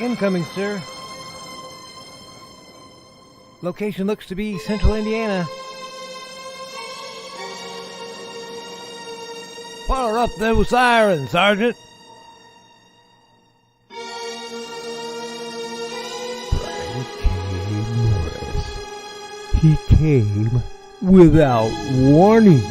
Incoming, sir. Location looks to be Central Indiana. Fire up those sirens, Sergeant. Brian K. Morris. He came without warning.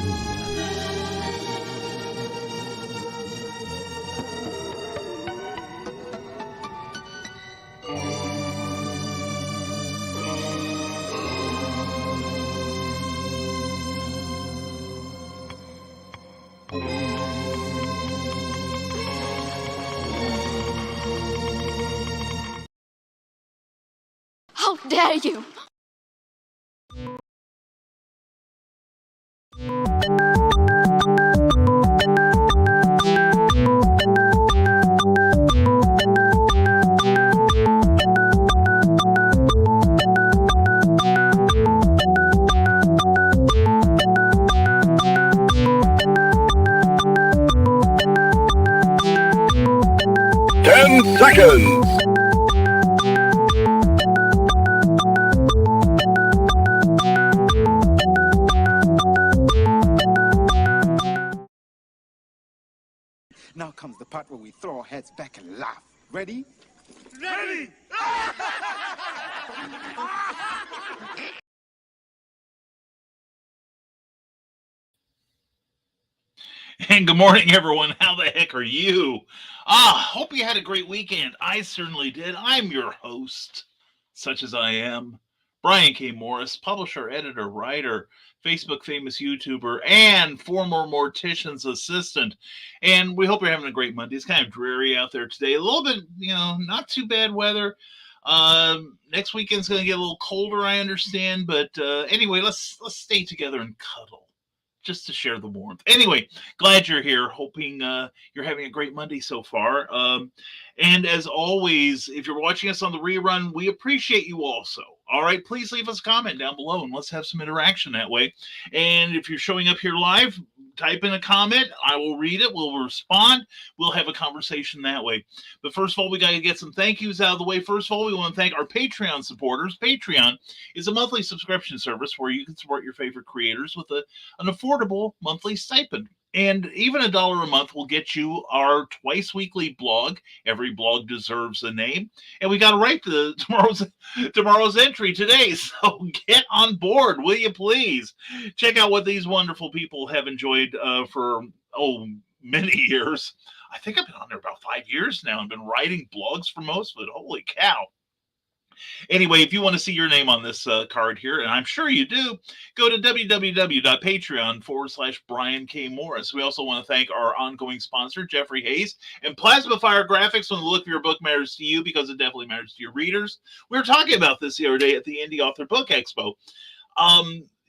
How dare you! Seconds. Now comes the part where we throw our heads back and laugh. Ready? Ready! And good morning, everyone. How the heck are you? Hope you had a great weekend. I certainly did. I'm your host, such as I am, Brian K. Morris, publisher, editor, writer, Facebook famous YouTuber, and former mortician's assistant. And we hope you're having a great Monday. It's kind of dreary out there today. A little bit, not too bad weather. Next weekend's going to get a little colder, I understand. But anyway, let's stay together and cuddle, just to share the warmth. Anyway, glad you're here. Hoping you're having a great Monday so far. And as always, if you're watching us on the rerun, we appreciate you also. All right, please leave us a comment down below and let's have some interaction that way. And if you're showing up here live, type in a comment. I will read it. We'll respond. We'll have a conversation that way. But first of all, we got to get some thank yous out of the way. First of all, we want to thank our Patreon supporters. Patreon is a monthly subscription service where you can support your favorite creators with an affordable monthly stipend. And even $1 a month will get you our twice weekly blog. Every blog deserves a name. And we got to write tomorrow's entry today. So get on board, will you please? Check out what these wonderful people have enjoyed for many years. I think I've been on there about 5 years now and been writing blogs for most of it. Holy cow. Anyway, if you want to see your name on this card here, and I'm sure you do, go to www.patreon.com/Brian K. Morris. We also want to thank our ongoing sponsor, Jeffrey Hayes, and Plasma Fire Graphics. When the look of your book matters to you, because it definitely matters to your readers. We were talking about this the other day at the Indie Author Book Expo.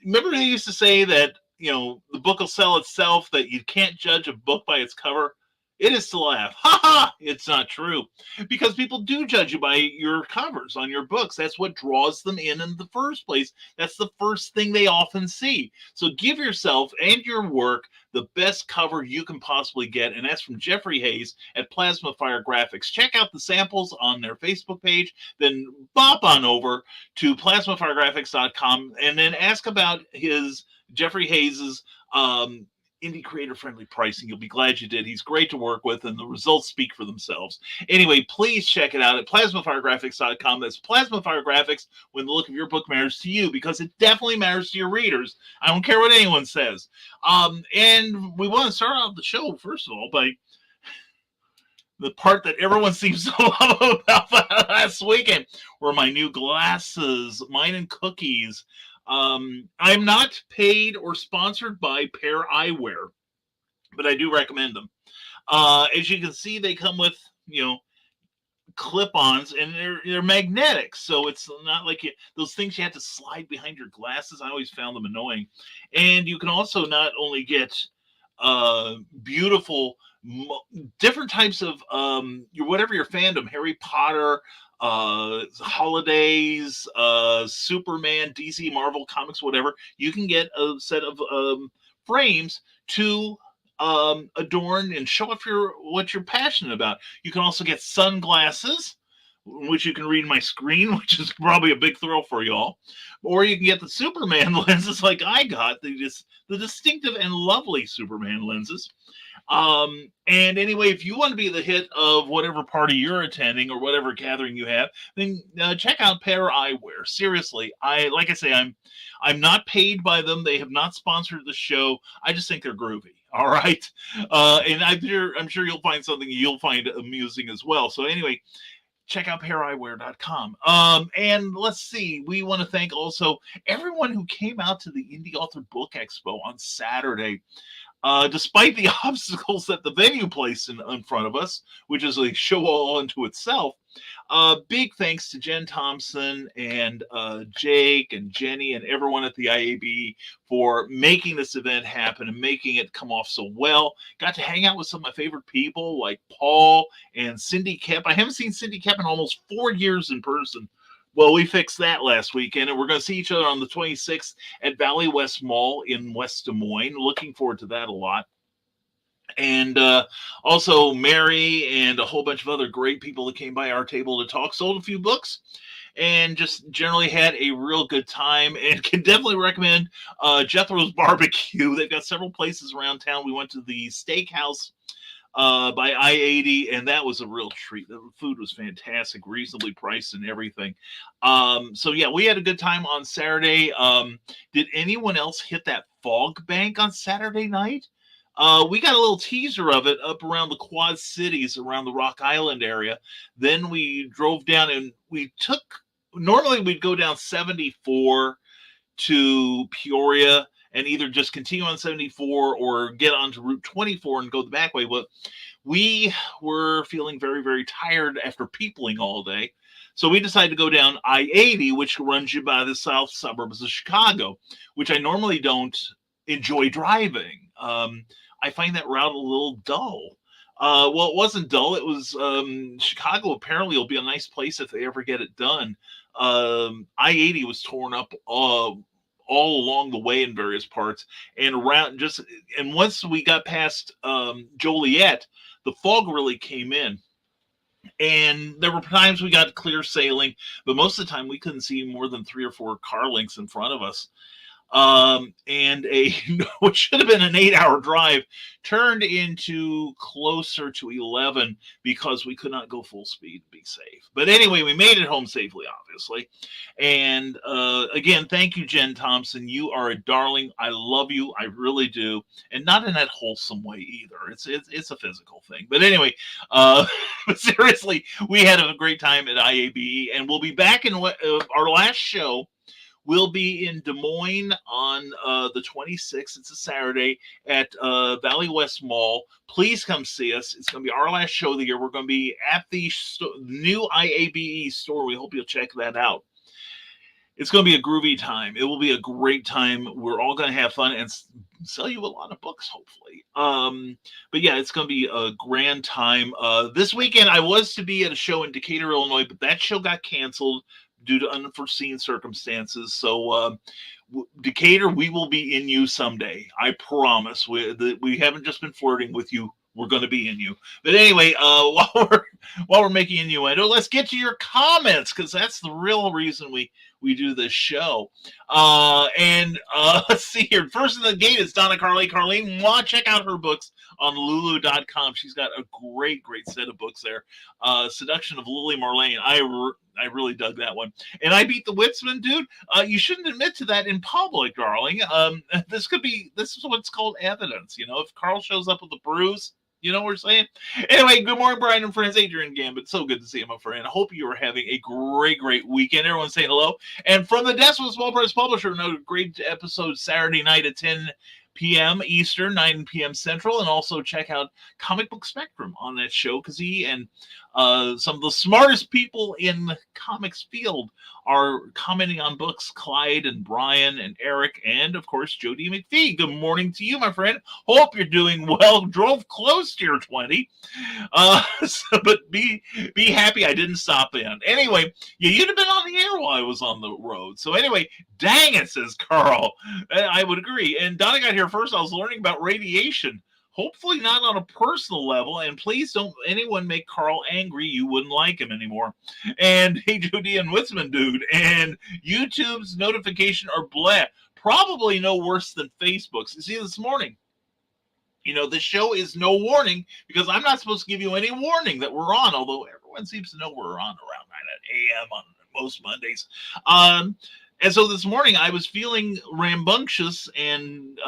Remember they used to say that, the book will sell itself, that you can't judge a book by its cover? It is to laugh. Ha ha! It's not true. Because people do judge you by your covers on your books. That's what draws them in the first place. That's the first thing they often see. So give yourself and your work the best cover you can possibly get. And that's from Jeffrey Hayes at Plasma Fire Graphics. Check out the samples on their Facebook page. Then bop on over to plasmafiregraphics.com and then ask about Jeffrey Hayes's indie creator friendly pricing. You'll be glad you did. He's great to work with and the results speak for themselves. Anyway, please check it out at plasmafiregraphics.com. That's Plasma Fire Graphics, when the look of your book matters to you, because it definitely matters to your readers. I don't care what anyone says. And we want to start out the show, first of all, by the part that everyone seems to love about last weekend were my new glasses, mine and Cookie's. I'm not paid or sponsored by Pair Eyewear, but I do recommend them. As you can see, they come with, clip-ons, and they're magnetic, so it's not like those things you have to slide behind your glasses. I always found them annoying. And you can also not only get beautiful different types of whatever your fandom, Harry Potter, holidays, Superman, DC, Marvel comics, whatever, you can get a set of frames to adorn and show off what you're passionate about. You can also get sunglasses which you can read my screen, which is probably a big thrill for y'all. Or you can get the Superman lenses like I got, the distinctive and lovely Superman lenses. And anyway, if you want to be the hit of whatever party you're attending or whatever gathering you have, then check out Pair Eyewear. Seriously, like I say, I'm not paid by them. They have not sponsored the show. I just think they're groovy. All right, and I'm sure you'll find something you'll find amusing as well. So anyway, check out paireyewear.com. And let's see, we want to thank also everyone who came out to the Indie Author Book Expo on Saturday. Despite the obstacles that the venue placed in front of us, which is a show all unto itself, big thanks to Jen Thompson and Jake and Jenny and everyone at the IAB for making this event happen and making it come off so well. Got to hang out with some of my favorite people like Paul and Cindy Kep. I haven't seen Cindy Kep in almost 4 years in person. Well, we fixed that last weekend, and we're going to see each other on the 26th at Valley West Mall in West Des Moines. Looking forward to that a lot. And also Mary and a whole bunch of other great people that came by our table to talk, sold a few books, and just generally had a real good time, and can definitely recommend Jethro's Barbecue. They've got several places around town. We went to the Steakhouse by I-80, and that was a real treat. The food was fantastic, reasonably priced and everything. So yeah, we had a good time on Saturday. Did anyone else hit that fog bank on Saturday night? We got a little teaser of it up around the Quad Cities, around the Rock Island area. Then we drove down and normally we'd go down 74 to Peoria and either just continue on 74 or get onto Route 24 and go the back way. But we were feeling very, very tired after peopling all day. So we decided to go down I-80, which runs you by the south suburbs of Chicago, which I normally don't enjoy driving. I find that route a little dull. Well, it wasn't dull. It was Chicago apparently will be a nice place if they ever get it done. I-80 was torn up all along the way in various parts, and once we got past Joliet, the fog really came in. And there were times we got clear sailing, but most of the time we couldn't see more than 3 or 4 car lengths in front of us. And what should have been an 8-hour drive turned into closer to 11 because we could not go full speed to be safe. But anyway, we made it home safely, obviously. And again, thank you, Jen Thompson. You are a darling. I love you. I really do. And not in that wholesome way either. It's a physical thing. But anyway, but seriously, we had a great time at IABE, and we'll be back in our last show. We'll be in Des Moines on the 26th. It's a Saturday at Valley West Mall. Please come see us. It's going to be our last show of the year. We're going to be at the new IABE store. We hope you'll check that out. It's going to be a groovy time. It will be a great time. We're all going to have fun and sell you a lot of books, hopefully. But yeah, it's going to be a grand time. This weekend, I was to be at a show in Decatur, Illinois, but that show got canceled due to unforeseen circumstances. So Decatur, we will be in you someday. I promise. We haven't just been flirting with you. We're going to be in you. But anyway, while we're making innuendo, let's get to your comments, because that's the real reason we do this show. Let's see here. First in the gate is Donna Carly. Carlene, check out her books on Lulu.com. She's got a great set of books there. Seduction of Lily Marlene. I really dug that one. And I Beat the Witsman, dude. You shouldn't admit to that in public, darling. This is what's called evidence. You know, if Carl shows up with a bruise, you know what we're saying? Anyway, good morning, Brian and friends. Adrian Gambit. So good to see you, my friend. I hope you are having a great weekend. Everyone saying hello. And from the desk of a small press publisher, another great episode Saturday night at 10 p.m. Eastern, 9 p.m. Central, and also check out Comic Book Spectrum on that show, because he and some of the smartest people in the comics field are commenting on books. Clyde and Brian and Eric and, of course, Jody McPhee. Good morning to you, my friend. Hope you're doing well. Drove close to your 20. But be happy I didn't stop in. Anyway, you'd have been on the air while I was on the road. So anyway, dang it, says Carl. I would agree. And Donna got here first. I was learning about radiation. Hopefully not on a personal level, and please don't anyone make Carl angry. You wouldn't like him anymore. And hey, Judy and Witzman, dude, and YouTube's notification are blah. Probably no worse than Facebook's. You see, this morning, the show is no warning because I'm not supposed to give you any warning that we're on, although everyone seems to know we're on around 9 a.m. on most Mondays. And so this morning I was feeling rambunctious and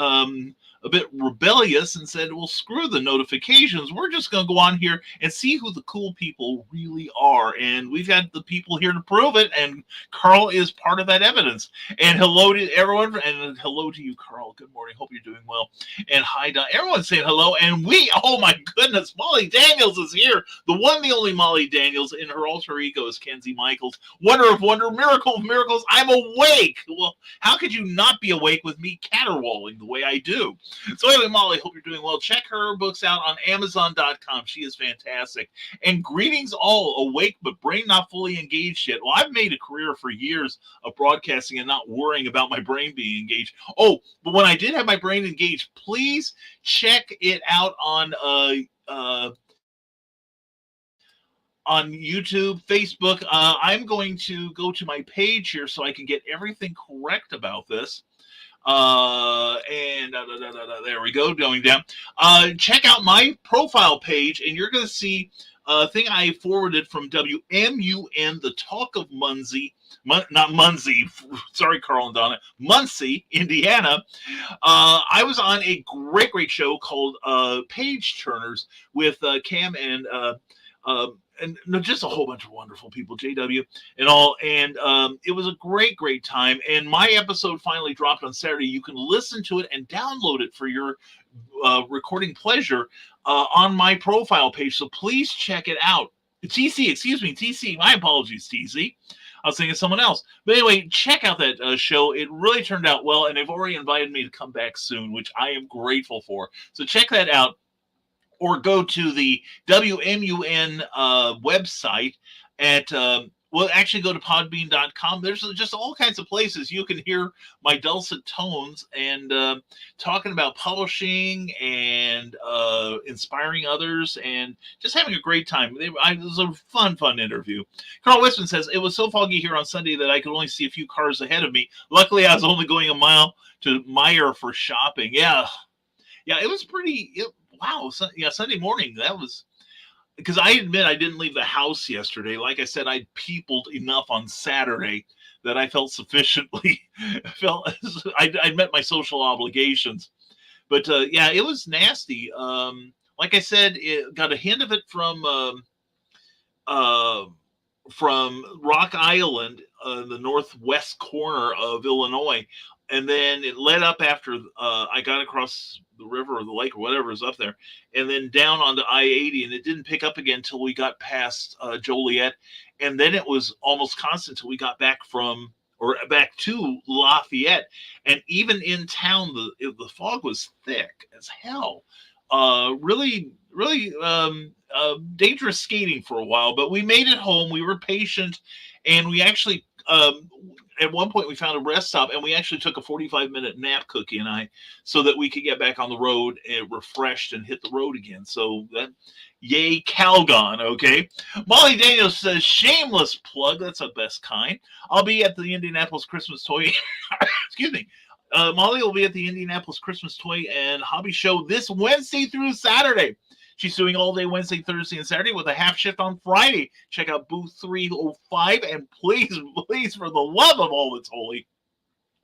a bit rebellious and said, well, screw the notifications. We're just going to go on here and see who the cool people really are. And we've got the people here to prove it. And Carl is part of that evidence. And hello to everyone. And hello to you, Carl. Good morning. Hope you're doing well. And hi, Don. Everyone's saying hello. And oh my goodness, Molly Daniels is here. The one, the only Molly Daniels, in her alter ego is Kenzie Michaels. Wonder of wonder, miracle of miracles. I'm awake. Well, how could you not be awake with me caterwauling the way I do? So anyway, Molly, hope you're doing well. Check her books out on Amazon.com. She is fantastic. And greetings all, awake but brain not fully engaged yet. Well, I've made a career for years of broadcasting and not worrying about my brain being engaged. Oh, but when I did have my brain engaged, please check it out on YouTube, Facebook. I'm going to go to my page here so I can get everything correct about this. There we go, going down. Check out my profile page, and you're going to see a thing I forwarded from WMUN, the Talk of Muncie, not Muncie, sorry, Carl and Donna, Muncie, Indiana. I was on a great show called Page Turners with Cam and just a whole bunch of wonderful people, JW and all. And it was a great time. And my episode finally dropped on Saturday. You can listen to it and download it for your recording pleasure on my profile page. So please check it out. TC, my apologies, TC. I was thinking of someone else. But anyway, check out that show. It really turned out well. And they've already invited me to come back soon, which I am grateful for. So check that out. Or go to the WMUN website at, actually go to podbean.com. There's just all kinds of places you can hear my dulcet tones and talking about publishing and inspiring others and just having a great time. It was a fun interview. Carl Westman says, it was so foggy here on Sunday that I could only see a few cars ahead of me. Luckily, I was only going a mile to Meijer for shopping. Yeah, it was pretty... Wow. Sunday morning, that was because I admit I didn't leave the house yesterday. Like I said, I peopled enough on Saturday that I felt sufficiently I met my social obligations. But it was nasty. Like I said, it got a hint of it from Rock Island, the northwest corner of Illinois. And then it led up after I got across the river or the lake or whatever is up there, and then down onto I-80, and it didn't pick up again until we got past Joliet, and then it was almost constant until we got back to Lafayette, and even in town the fog was thick as hell. Really dangerous skating for a while, but we made it home. We were patient, and we actually at one point we found a rest stop, and we actually took a 45-minute nap, Cookie and I, so that we could get back on the road and refreshed and hit the road again. So that, yay, Calgon, okay? Molly Daniels says, shameless plug. That's the best kind. I'll be at the Indianapolis Christmas Toy. Excuse me. Molly will be at the Indianapolis Christmas Toy and Hobby Show this Wednesday through Saturday. She's doing all day Wednesday, Thursday, and Saturday with a half shift on Friday. Check out booth 305. And please, for the love of all that's holy,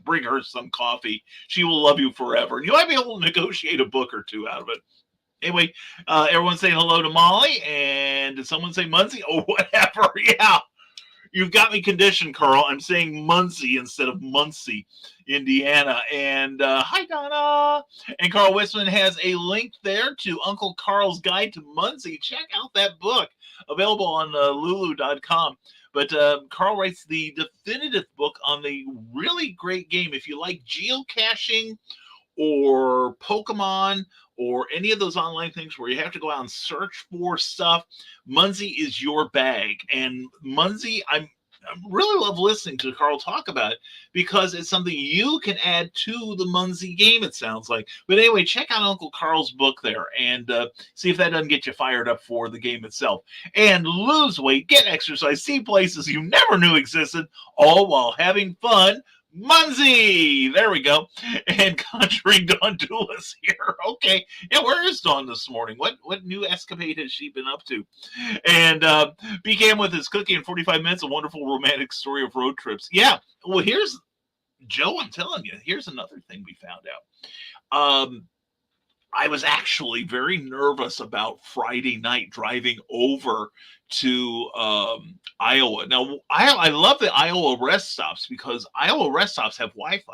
bring her some coffee. She will love you forever. And you might be able to negotiate a book or two out of it. Anyway, everyone's saying hello to Molly. And did someone say Muncie? Oh, whatever. Yeah. You've got me conditioned, Carl. I'm saying Muncie instead of Muncie, Indiana. And hi, Donna. And Carl Westman has a link there to Uncle Carl's Guide to Muncie. Check out that book, available on Lulu.com. But Carl writes the definitive book on the really great game. If you like geocaching or Pokemon or any of those online things where you have to go out and search for stuff, Muncie is your bag. And Muncie, really love listening to Carl talk about it because it's something you can add to the Munzie game, it sounds like. But anyway, check out Uncle Carl's book there and see if that doesn't get you fired up for the game itself. And lose weight, get exercise, see places you never knew existed, all while having fun. Munzie! There we go. And conjuring Dawn Dulis here. Okay. Yeah, where is Dawn this morning? What new escapade has she been up to? And began with his cookie in 45 minutes, a wonderful romantic story of road trips. Yeah. Well, here's Joe, I'm telling you, here's another thing we found out. I was actually very nervous about Friday night driving over to Iowa. Now, I love the Iowa rest stops because Iowa rest stops have Wi-Fi.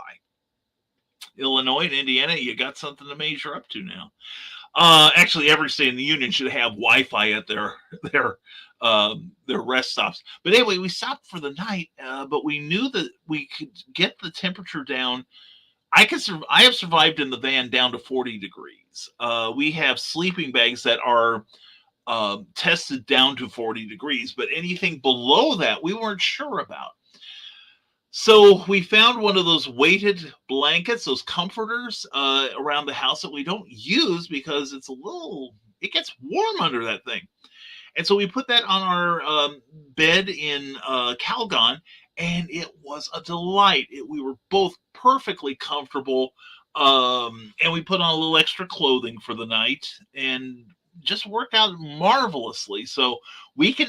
Illinois and Indiana, you got something to measure up to now. Actually, every state in the union should have Wi-Fi at their rest stops. But anyway, we stopped for the night, but we knew that we could get the temperature down. I have survived in the van down to 40 degrees. We have sleeping bags that are tested down to 40 degrees, but anything below that we weren't sure about. So we found one of those weighted blankets, those comforters around the house that we don't use because it gets warm under that thing. And so we put that on our bed in Calgon, and it was a delight. We were both perfectly comfortable, and we put on a little extra clothing for the night, and just worked out marvelously. So we can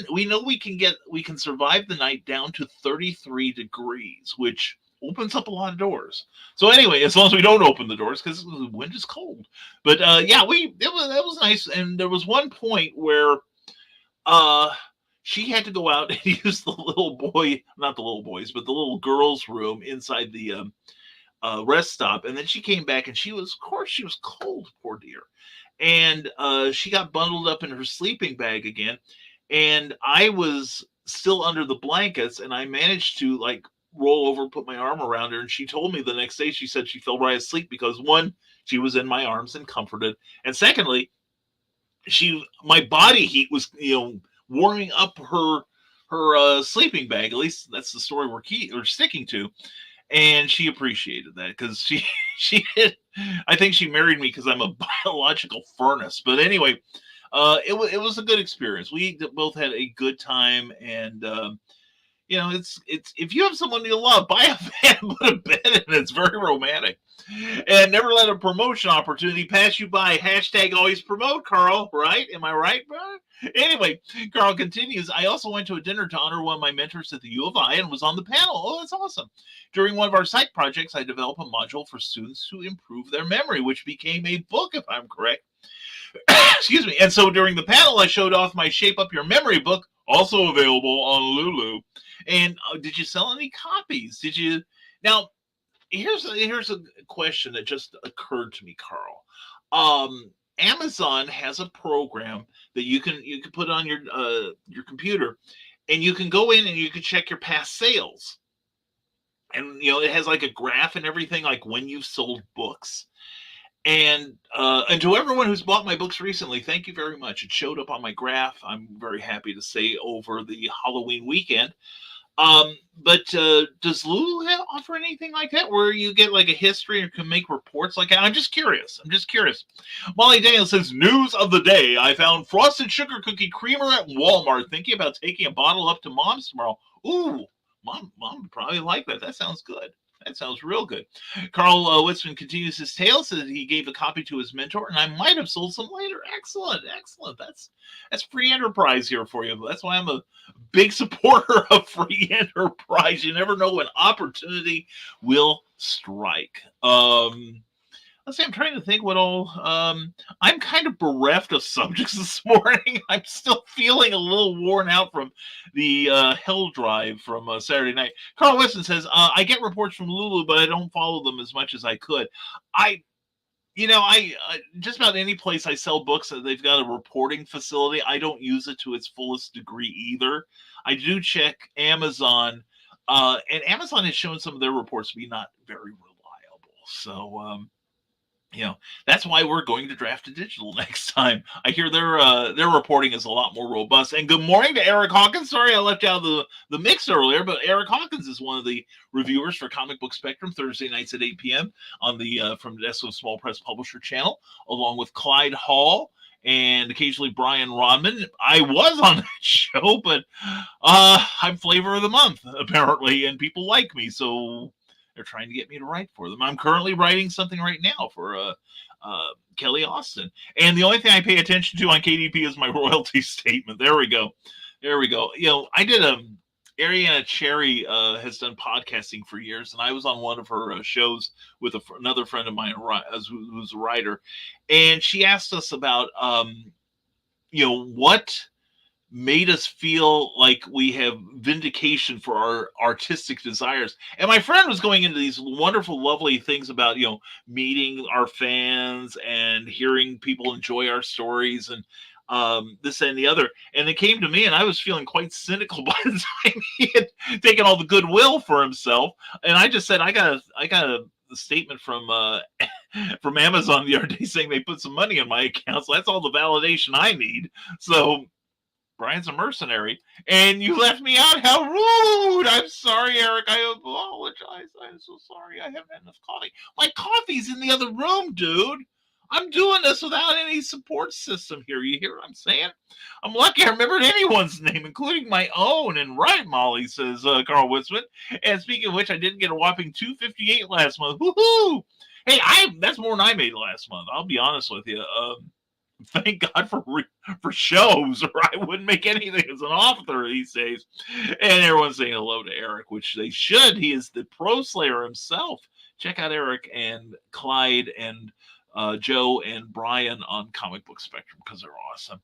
survive the night down to 33 degrees, which opens up a lot of doors. So anyway, as long as we don't open the doors because the wind is cold. But yeah, that was nice. And there was one point where she had to go out and use the not the little boys, but the little girls' room inside the rest stop. And then she came back and she was cold, poor dear. And she got bundled up in her sleeping bag again. And I was still under the blankets, and I managed to roll over, put my arm around her. And she told me the next day, she said she fell right asleep because one, she was in my arms and comforted. And secondly, my body heat was, warming up her sleeping bag. At least that's the story we're sticking to. And she appreciated that because she did. I think she married me because I'm a biological furnace. But anyway, it was a good experience. We both had a good time, and it's if you have someone you love, buy a van, put a bed in. It's very romantic. And never let a promotion opportunity pass you by. # always promote, Carl. Right? Am I right, bro? Anyway, Carl continues. I also went to a dinner to honor one of my mentors at the U of I and was on the panel. Oh, that's awesome. During one of our psych projects, I developed a module for students to improve their memory, which became a book, if I'm correct. Excuse me. And so during the panel, I showed off my Shape Up Your Memory book, also available on Lulu. And did you sell any copies? Did you? Now, here's a question that just occurred to me, Carl. Amazon has a program that you can put on your computer, and you can go in and you can check your past sales. And it has like a graph and everything, like when you've sold books. And to everyone who's bought my books recently, thank you very much. It showed up on my graph. I'm very happy to say over the Halloween weekend. But does Lulu offer anything like that where you get like a history and can make reports like that? I'm just curious. Molly Daniel says, news of the day. I found frosted sugar cookie creamer at Walmart. Thinking about taking a bottle up to Mom's tomorrow. Ooh, Mom would probably like that. That sounds good. That sounds real good. Carl Witzman continues his tale, says he gave a copy to his mentor, and I might have sold some later. Excellent. That's free enterprise here for you. That's why I'm a big supporter of free enterprise. You never know when opportunity will strike. Let's see, I'm trying to think what all. I'm kind of bereft of subjects this morning. I'm still feeling a little worn out from the hell drive from Saturday night. Carl Weston says, I get reports from Lulu, but I don't follow them as much as I could. I just about any place I sell books, they've got a reporting facility. I don't use it to its fullest degree either. I do check Amazon, and Amazon has shown some of their reports to be not very reliable. So, That's why we're going to Draft to Digital next time. I hear their reporting is a lot more robust. And good morning to Eric Hawkins. Sorry I left out the mix earlier, but Eric Hawkins is one of the reviewers for Comic Book Spectrum Thursday nights at 8 p.m. on the from the SO Small Press Publisher channel, along with Clyde Hall and occasionally Brian Rodman. I was on that show, but I'm flavor of the month apparently, and people like me, so they're trying to get me to write for them. I'm currently writing something right now for Kelly Austin. And the only thing I pay attention to on KDP is my royalty statement. There we go. I did Ariana Cherry has done podcasting for years, and I was on one of her shows with another friend of mine who's a writer, and she asked us about what made us feel like we have vindication for our artistic desires. And my friend was going into these wonderful, lovely things about, meeting our fans and hearing people enjoy our stories and this and the other. And it came to me, and I was feeling quite cynical by the time he had taken all the goodwill for himself. And I just said, I got a statement from from Amazon the other day saying they put some money in my account. So that's all the validation I need. So Brian's a mercenary, and you left me out. How rude! I'm sorry, Eric. I apologize. I'm so sorry. I haven't had enough coffee. My coffee's in the other room, dude. I'm doing this without any support system here. You hear what I'm saying? I'm lucky I remembered anyone's name, including my own. And right, Molly, says Carl Witzman. And speaking of which, I did get a whopping $2.58 last month. Woohoo! Hey, that's more than I made last month. I'll be honest with you. Thank God for shows, or I wouldn't make anything as an author these days. And everyone's saying hello to Eric, which they should. He is the pro slayer himself. Check out Eric and Clyde and Joe and Brian on Comic Book Spectrum because they're awesome.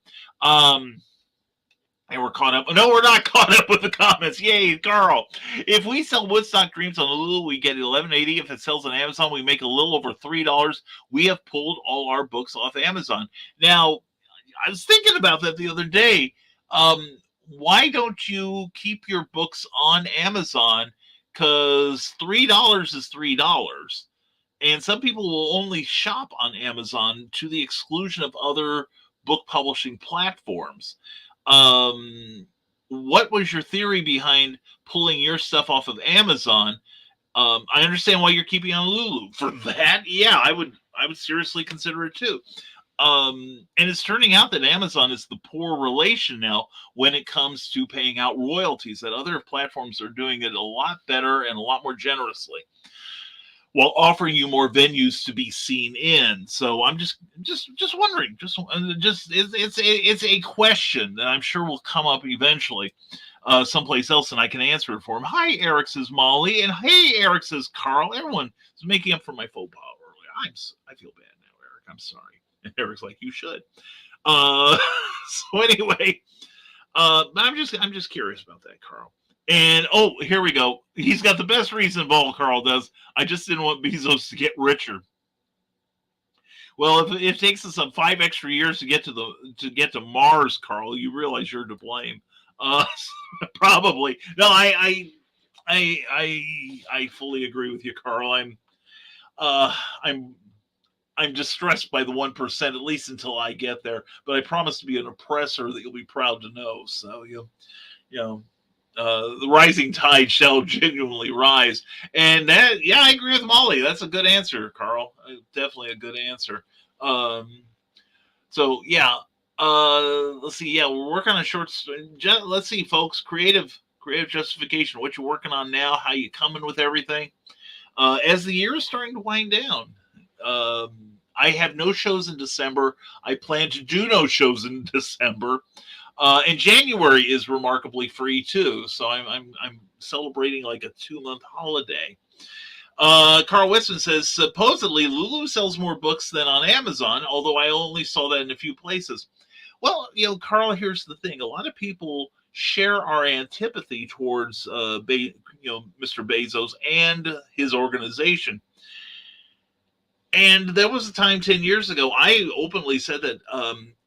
And we're caught up. No, we're not caught up with the comments. Yay, Carl. If we sell Woodstock Dreams on Lulu, we get $11.80. If it sells on Amazon, we make a little over $3. We have pulled all our books off Amazon. Now, I was thinking about that the other day. Why don't you keep your books on Amazon? Because $3 is $3. And some people will only shop on Amazon to the exclusion of other book publishing platforms. What was your theory behind pulling your stuff off of Amazon? I understand why you're keeping on Lulu. For that, yeah, I would seriously consider it too. And it's turning out that Amazon is the poor relation now when it comes to paying out royalties, that other platforms are doing it a lot better and a lot more generously, while offering you more venues to be seen in. So I'm just wondering, it's a question that I'm sure will come up eventually someplace else, and I can answer it for him. Hi, Eric, says Molly, and hey, Eric, says Carl. Everyone is making up for my faux pas earlier. I feel bad now, Eric. I'm sorry. And Eric's like, you should. So anyway, I'm just curious about that, Carl. And here we go. He's got the best reason of all, Carl does. I just didn't want Bezos to get richer. Well, if it takes us 5 extra years to get to Mars, Carl, you realize you're to blame. Probably. No, I fully agree with you, Carl. I'm distressed by the 1%, at least until I get there. But I promise to be an oppressor that you'll be proud to know. So the rising tide shall genuinely rise. And that, yeah, I agree with Molly. That's a good answer, Carl. Definitely a good answer. So yeah, let's see. Yeah, we're working on a short. Let's see, folks. Creative justification. What you're working on now? How you coming with everything? As the year is starting to wind down, I have no shows in December. I plan to do no shows in December. And January is remarkably free too, so I'm celebrating like a 2-month holiday. Carl Weston says supposedly Lulu sells more books than on Amazon, although I only saw that in a few places. Well, Carl, here's the thing: a lot of people share our antipathy towards Mr. Bezos and his organization. And there was a time 10 years ago, I openly said that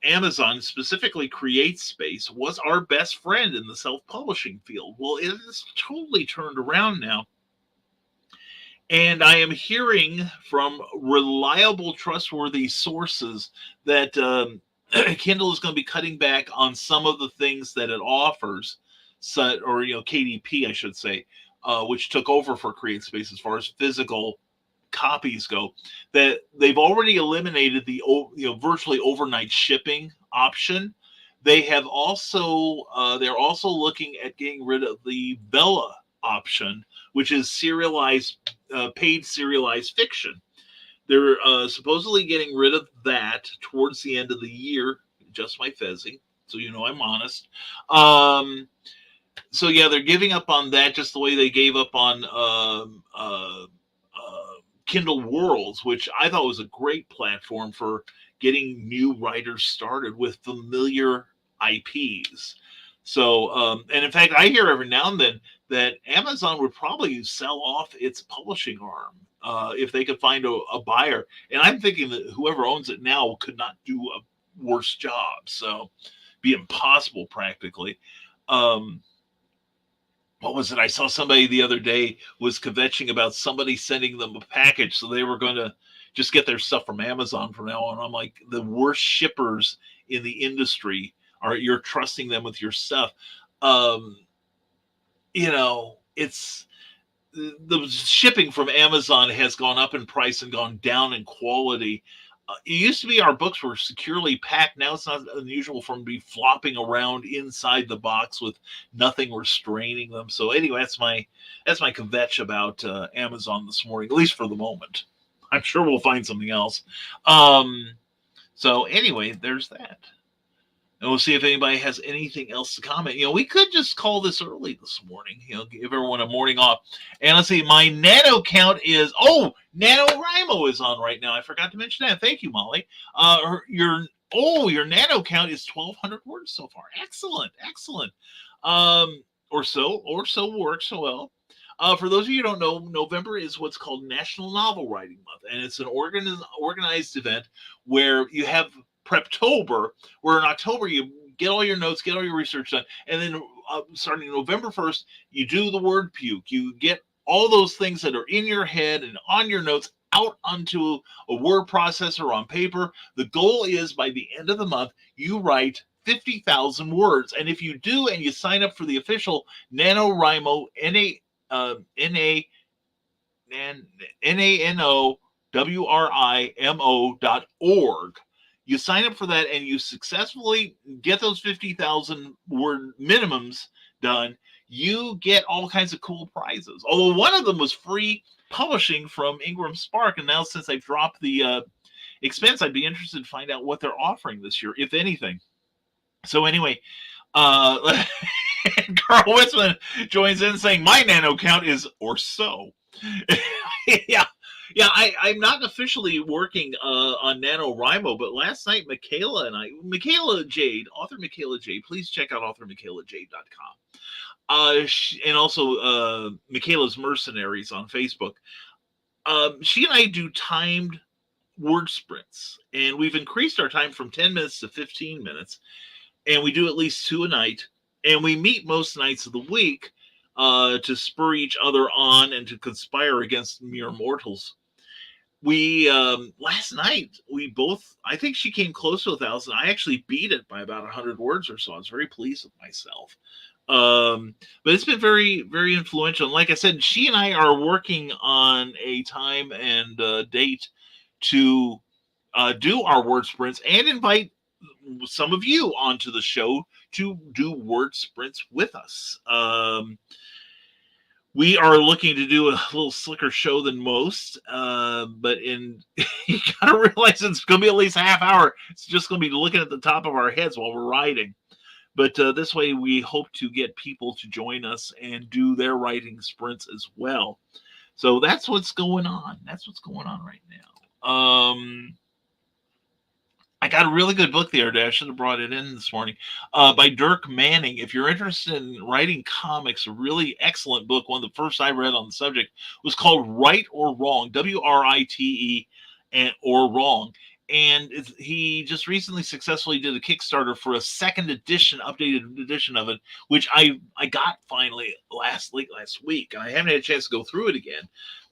Amazon, specifically CreateSpace, was our best friend in the self-publishing field. Well, it is totally turned around now. And I am hearing from reliable, trustworthy sources that Kindle is going to be cutting back on some of the things that it offers, or KDP, I should say, which took over for CreateSpace as far as physical copies go. That they've already eliminated the virtually overnight shipping option. They have also they're also looking at getting rid of the Vella option, which is paid serialized fiction. They're supposedly getting rid of that towards the end of the year. Just my Fezzi, so I'm honest. So yeah, they're giving up on that just the way they gave up on Kindle Worlds, which I thought was a great platform for getting new writers started with familiar IPs. So, and in fact, I hear every now and then that Amazon would probably sell off its publishing arm if they could find a buyer. And I'm thinking that whoever owns it now could not do a worse job. So, be impossible practically. What was it? I saw somebody the other day was kvetching about somebody sending them a package, so they were going to just get their stuff from Amazon from now on. I'm like, the worst shippers in the industry you're trusting them with your stuff. It's the shipping from Amazon has gone up in price and gone down in quality. It used to be our books were securely packed. Now it's not unusual for them to be flopping around inside the box with nothing restraining them. So anyway, that's my kvetch about Amazon this morning, at least for the moment. I'm sure we'll find something else. So anyway, there's that. And we'll see if anybody has anything else to comment. We could just call this early this morning, give everyone a morning off. And let's see, my nano count is, NaNoWriMo is on right now. I forgot to mention that. Thank you, Molly. Your nano count is 1,200 words so far. Excellent. Or so works so well. For those of you who don't know, November is what's called National Novel Writing Month. And it's an organized event where you have Preptober, where in October you get all your notes, get all your research done, and then starting November 1st, you do the word puke. You get all those things that are in your head and on your notes out onto a word processor on paper. The goal is by the end of the month, you write 50,000 words. And if you do and you sign up for the official NaNoWriMo, NaNoWriMo.org, you sign up for that and you successfully get those 50,000 word minimums done, you get all kinds of cool prizes. Although one of them was free publishing from Ingram Spark. And now since they've dropped the expense, I'd be interested to find out what they're offering this year, if anything. So anyway, Carl Witzman joins in saying, my nano count is or so. Yeah, I'm not officially working on NaNoWriMo, but last night Michaela Jade, author Michaela Jade, please check out authormichaelajade.com. And also Michaela's Mercenaries on Facebook. She and I do timed word sprints, and we've increased our time from 10 minutes to 15 minutes, and we do at least 2 a night, and we meet most nights of the week to spur each other on and to conspire against mere mortals. We last night I think she came close to 1,000. I actually beat it by about 100 words or so. I was very pleased with myself. But it's been very, very influential. And like I said, she and I are working on a time and date to do our word sprints and invite some of you onto the show to do word sprints with us. We are looking to do a little slicker show than most, but you gotta realize it's going to be at least a half hour. It's just going to be looking at the top of our heads while we're writing. But this way, we hope to get people to join us and do their writing sprints as well. So that's what's going on. That's what's going on right now. I got a really good book the other day. I should have brought it in this morning by Dirk Manning. If you're interested in writing comics, a really excellent book. One of the first I read on the subject was called Right or Wrong, WRITE or Wrong. and he just recently successfully did a Kickstarter for a second edition, updated edition of it, which I got finally last week, and I haven't had a chance to go through it again.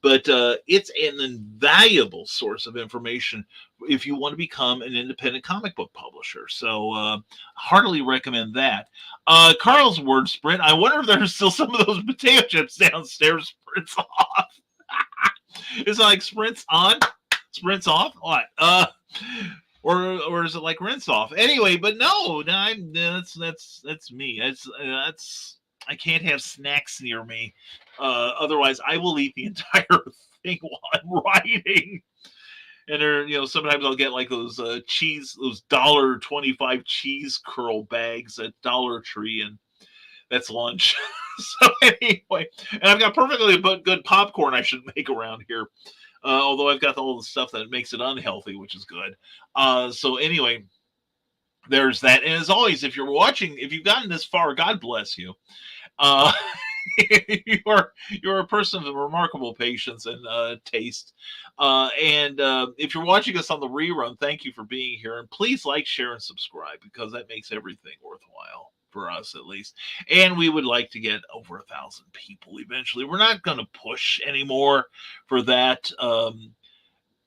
But it's an invaluable source of information if you want to become an independent comic book publisher. So heartily recommend that. Carl's word sprint. I wonder if there's still some of those potato chips downstairs. Sprints off. Is it like sprints on, sprints off? What? Or is it like rinse off? Anyway, but no, that's me. That's I can't have snacks near me. Otherwise, I will eat the entire thing while I'm writing. And there, sometimes I'll get like those cheese, those $1.25 cheese curl bags at Dollar Tree, and that's lunch. So anyway, and I've got perfectly good popcorn I should make around here. Although I've got all the stuff that makes it unhealthy, which is good. So anyway, there's that. And as always, if you're watching, if you've gotten this far, God bless you. You're a person of remarkable patience and taste. And if you're watching us on the rerun, thank you for being here. And please like, share, and subscribe, because that makes everything worthwhile. For us, at least. And we would like to get over 1,000 people eventually. We're not going to push anymore for that.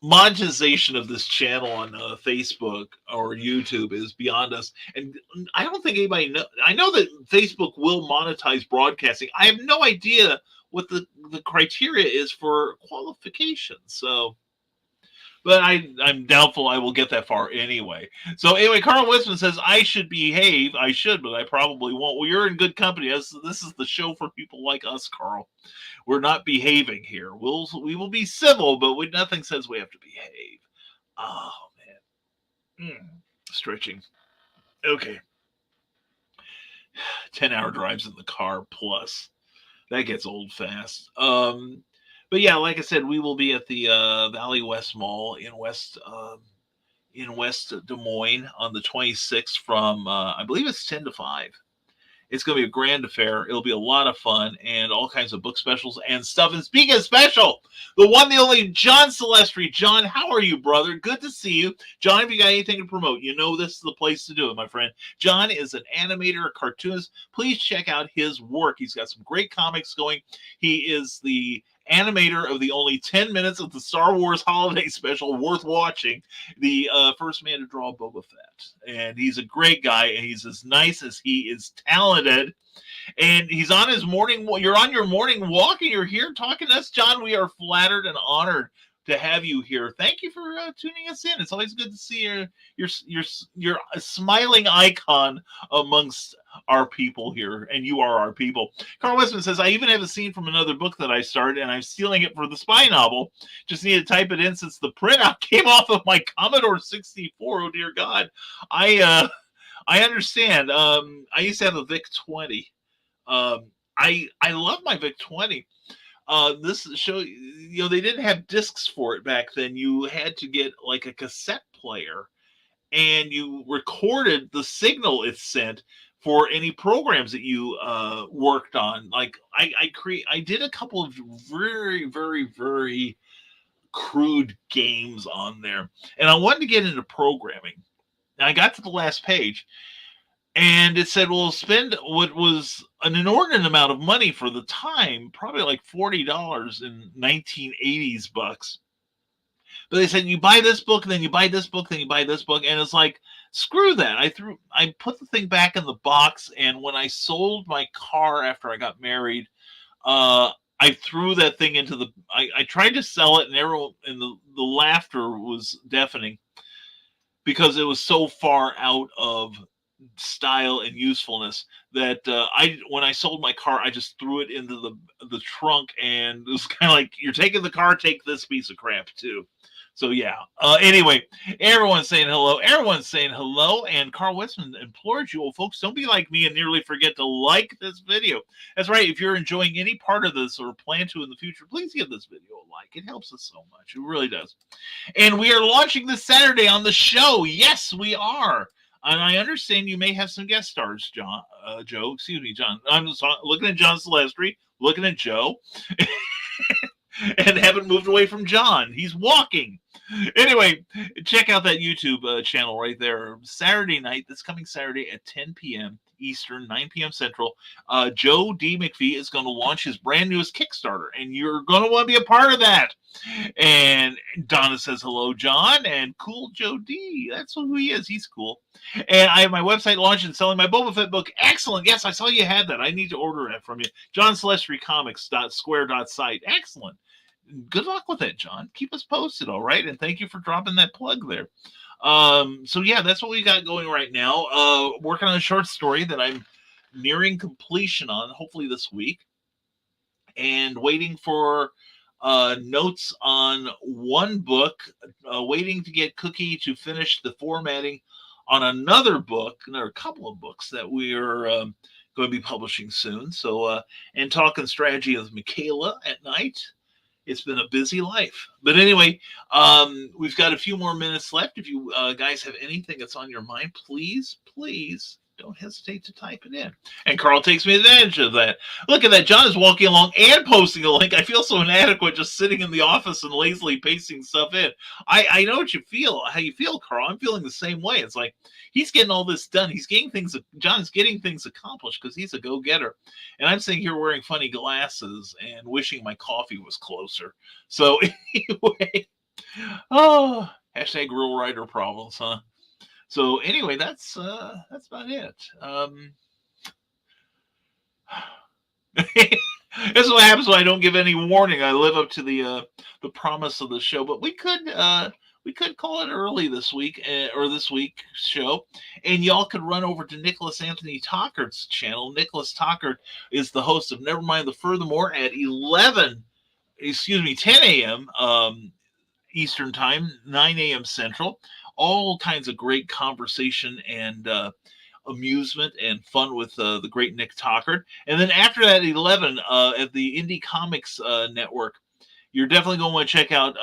Monetization of this channel on Facebook or YouTube is beyond us. And I don't think anybody knows. I know that Facebook will monetize broadcasting. I have no idea what the criteria is for qualifications. So, but I'm doubtful I will get that far anyway. So anyway, Carl Westman says, I should behave. I should, but I probably won't. Well, you're in good company. This is the show for people like us, Carl. We're not behaving here. We will be civil, but nothing says we have to behave. Oh, man. Stretching. Okay. 10-hour drives in the car plus. That gets old fast. But yeah, like I said, we will be at the Valley West Mall in West Des Moines on the 26th from I believe it's 10 to 5. It's going to be a grand affair. It'll be a lot of fun and all kinds of book specials and stuff. And speaking of special, the one, the only John Celestri. John, how are you, brother? Good to see you. John, if you got anything to promote, this is the place to do it, my friend. John is an animator, a cartoonist. Please check out his work. He's got some great comics going. He is the animator of the only 10 minutes of the Star Wars holiday special worth watching, the first man to draw Boba Fett. And he's a great guy, and he's as nice as he is talented. And he's on his morning, you're on your morning walk, and you're here talking to us, John. We are flattered and honored to have you here. Thank you for tuning us in. It's always good to see your smiling icon amongst our people here, and you are our people. Carl Westman says, I even have a scene from another book that I started, and I'm stealing it for the spy novel. Just need to type it in since the printout came off of my Commodore 64. Oh dear God. I understand. I used to have a VIC-20. I love my VIC-20. This show, they didn't have discs for it back then. You had to get like a cassette player, and you recorded the signal it sent for any programs that you worked on. Like I did a couple of very, very, very crude games on there, and I wanted to get into programming. And I got to the last page, and it said, well, spend what was an inordinate amount of money for the time, probably like $40 in 1980s bucks. But they said, you buy this book, then you buy this book, then you buy this book. And it's like, screw that. I put the thing back in the box. And when I sold my car after I got married, I threw that thing into I tried to sell it, and everyone, and the laughter was deafening because it was so far out of style and usefulness that when I sold my car, I just threw it into the trunk, and it was kind of like, you're taking the car, take this piece of crap too. So yeah. Anyway, everyone's saying hello, and Carl Westman implores you, folks, don't be like me and nearly forget to like this video. That's right. If you're enjoying any part of this or plan to in the future, please give this video a like. It helps us so much. It really does. And we are launching this Saturday on the show. Yes, we are. And I understand you may have some guest stars, John. I'm looking at John Celestri, looking at Joe. and haven't moved away from John. He's walking. Anyway, check out that YouTube channel right there. Saturday night, this coming Saturday at 10 p.m. Eastern, 9 p.m. Central, Joe D. McPhee is going to launch his brand newest Kickstarter, and you're going to want to be a part of that. And Donna says hello, John, and cool Joe D. That's who he is. He's cool. And I have my website launched and selling my Boba Fett book. Excellent. Yes, I saw you had that. I need to order that from you. JohnCelestryComics.square.site. Excellent. Good luck with it, John. Keep us posted, all right? And thank you for dropping that plug there. So yeah, that's what we got going right now. Working on a short story that I'm nearing completion on, hopefully this week, and waiting for notes on one book, waiting to get Cookie to finish the formatting on another book. There are a couple of books that we are going to be publishing soon. So, and talking strategy with Michaela at night. It's been a busy life. But anyway, we've got a few more minutes left. If you guys have anything that's on your mind, please don't hesitate to type it in. And Carl takes me advantage of that. Look at that. John is walking along and posting a link. I feel so inadequate just sitting in the office and lazily pasting stuff in. I know what you feel, how you feel, Carl. I'm feeling the same way. It's like he's getting all this done. John's getting things accomplished because he's a go-getter. And I'm sitting here wearing funny glasses and wishing my coffee was closer. So anyway, hashtag rural writer problems, huh? So anyway, that's about it. This is what happens when I don't give any warning. I live up to the promise of the show, but we could call it early this week or this week's show, and y'all could run over to Nicholas Anthony Tockard's channel. Nicholas Tockard is the host of Nevermind the Furthermore at 10 a.m. Eastern Time, 9 a.m. Central. All kinds of great conversation and amusement and fun with the great Nick Tockard. And then after that, 11 at the Indie Comics Network, you're definitely going to want to check out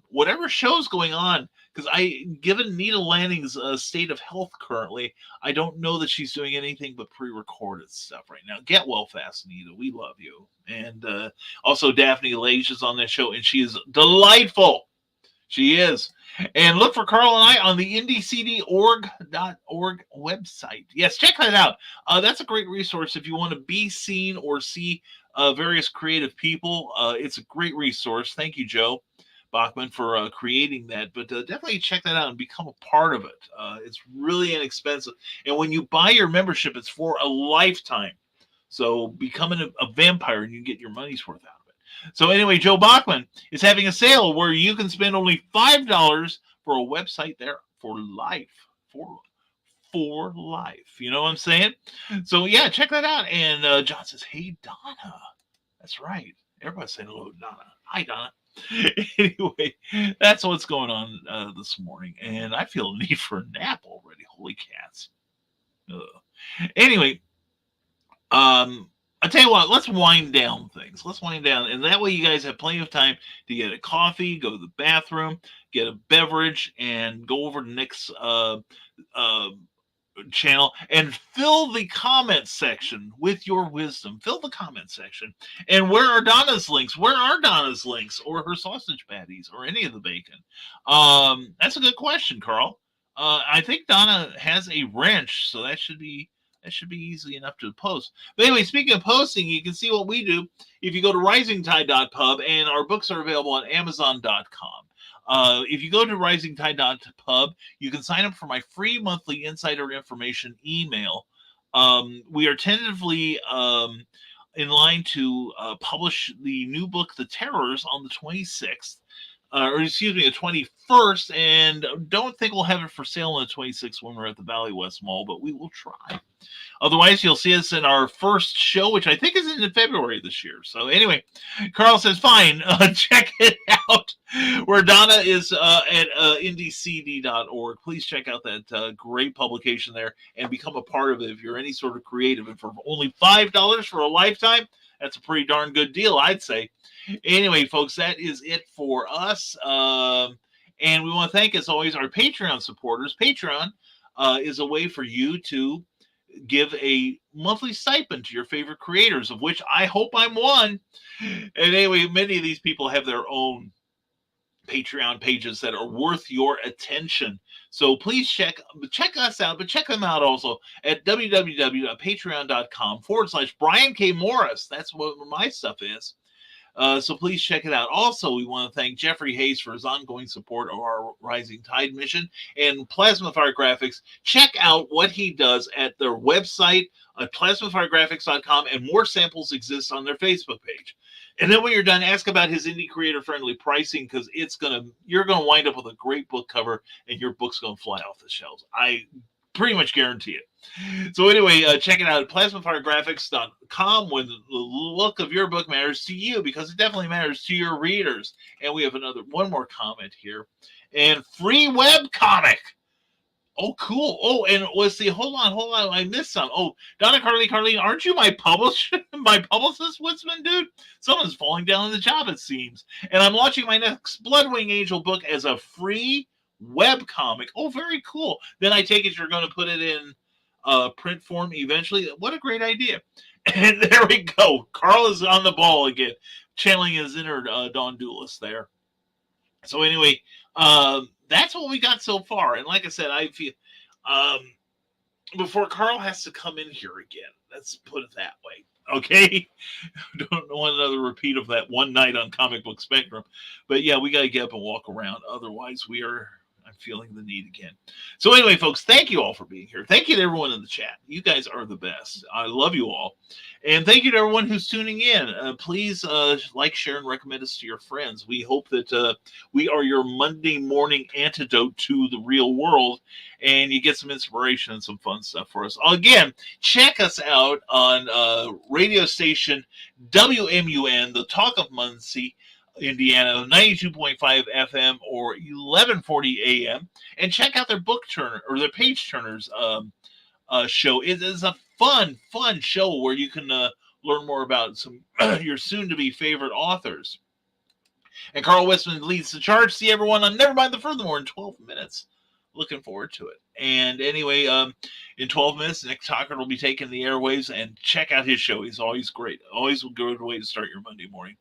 whatever show's going on. Because given Nita Lanning's state of health currently, I don't know that she's doing anything but pre-recorded stuff right now. Get well fast, Nita. We love you. And also Daphne Lage is on that show, and she is delightful. She is. And look for Carl and I on the indiecd.org website. Yes, check that out. That's a great resource if you want to be seen or see various creative people. It's a great resource. Thank you, Joe Bachman, for creating that. But definitely check that out and become a part of it. It's really inexpensive. And when you buy your membership, it's for a lifetime. So becoming a vampire and you get your money's worth out of it. So anyway, Joe Bachman is having a sale where you can spend only $5 for a website there for life. For life. You know what I'm saying? So yeah, check that out. And John says, hey, Donna. That's right. Everybody's saying hello, Donna. Hi, Donna. Anyway, that's what's going on this morning. And I feel a need for a nap already. Holy cats. Anyway, I'll tell you what, let's wind down things. Let's wind down. And that way you guys have plenty of time to get a coffee, go to the bathroom, get a beverage, and go over to Nick's channel and fill the comment section with your wisdom. Fill the comment section. And where are Donna's links? Where are Donna's links or her sausage patties or any of the bacon? That's a good question, Carl. I think Donna has a wrench, so that should be easy enough to post. But anyway, speaking of posting, you can see what we do if you go to risingtide.pub, and our books are available on amazon.com. If you go to risingtide.pub, you can sign up for my free monthly insider information email. We are tentatively in line to publish the new book, The Terrors, on the 26th. The 21st, and don't think we'll have it for sale on the 26th when we're at the Valley West Mall, but we will try. Otherwise, you'll see us in our first show, which I think is in February this year. So anyway, Carl says, fine, check it out. Where Donna is at indiecd.org. Please check out that great publication there and become a part of it if you're any sort of creative. And for only $5 for a lifetime, that's a pretty darn good deal, I'd say. Anyway, folks, that is it for us. And we want to thank, as always, our Patreon supporters. Patreon is a way for you to give a monthly stipend to your favorite creators, of which I hope I'm one. And anyway, many of these people have their own Patreon pages that are worth your attention. So please check us out, but check them out also at www.patreon.com/Brian K. Morris. That's what my stuff is. So please check it out. Also, we want to thank Jeffrey Hayes for his ongoing support of our Rising Tide mission and Plasma Fire Graphics. Check out what he does at their website at plasmafiregraphics.com, and more samples exist on their Facebook page. And then when you're done, ask about his indie creator friendly pricing, because you're gonna wind up with a great book cover and your book's gonna fly off the shelves. I pretty much guarantee it. So anyway, check it out at plasmafiregraphics.com when the look of your book matters to you, because it definitely matters to your readers. And we have one more comment here. And free web comic. Oh, cool. Oh, and let's see. Hold on. I missed some. Oh, Donna Carlene, aren't you my publicist, Witzman, dude? Someone's falling down on the job, it seems. And I'm launching my next Bloodwing Angel book as a free web comic. Oh, very cool. Then I take it you're going to put it in print form eventually. What a great idea. And there we go. Carl is on the ball again, channeling his inner Don Duelist there. So anyway, that's what we got so far. And like I said, I feel before Carl has to come in here again, let's put it that way. Okay, don't want another repeat of that one night on Comic Book Spectrum. But yeah, we got to get up and walk around. Otherwise, I'm feeling the need again. So anyway, folks, thank you all for being here. Thank you to everyone in the chat. You guys are the best. I love you all. And thank you to everyone who's tuning in. Please like, share, and recommend us to your friends. We hope that we are your Monday morning antidote to the real world, and you get some inspiration and some fun stuff for us. Again, check us out on radio station WMUN, the Talk of Muncie, Indiana, 92.5 FM or 1140 AM, and check out their book turner or their page turners show. It is a fun show where you can learn more about some your soon-to-be favorite authors. And Carl Westman leads the charge. See everyone on Nevermind the Furthermore in 12 minutes. Looking forward to it. And anyway, in 12 minutes, Nick Tucker will be taking the airwaves, and check out his show. He's always great. Always a good way to start your Monday morning.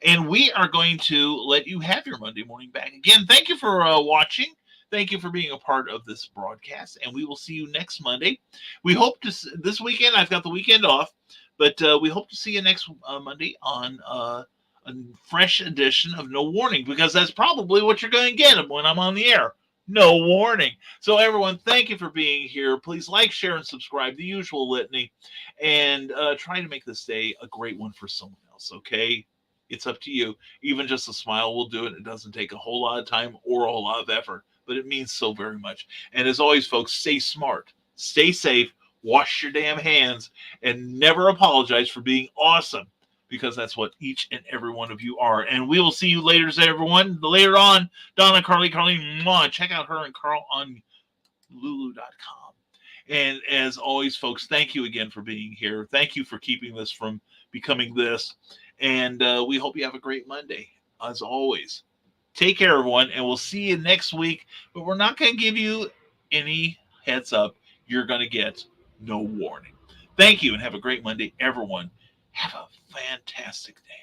And we are going to let you have your Monday morning back. Again, thank you for watching. Thank you for being a part of this broadcast. And we will see you next Monday. We hope to, this weekend, I've got the weekend off, but we hope to see you next Monday on a fresh edition of No Warning, because that's probably what you're going to get when I'm on the air. No warning. So everyone, thank you for being here. Please like, share, and subscribe, the usual litany, and try to make this day a great one for someone else, okay? It's up to you. Even just a smile will do it. It doesn't take a whole lot of time or a whole lot of effort, but it means so very much. And as always, folks, stay smart, stay safe, wash your damn hands, and never apologize for being awesome, because that's what each and every one of you are. And we will see you later, everyone. Later on, Donna Carlene, check out her and Carl on Lulu.com. And as always, folks, thank you again for being here. Thank you for keeping this from becoming this. And we hope you have a great Monday, as always. Take care, everyone, and we'll see you next week. But we're not going to give you any heads up. You're going to get no warning. Thank you, and have a great Monday, everyone. Have a fantastic day.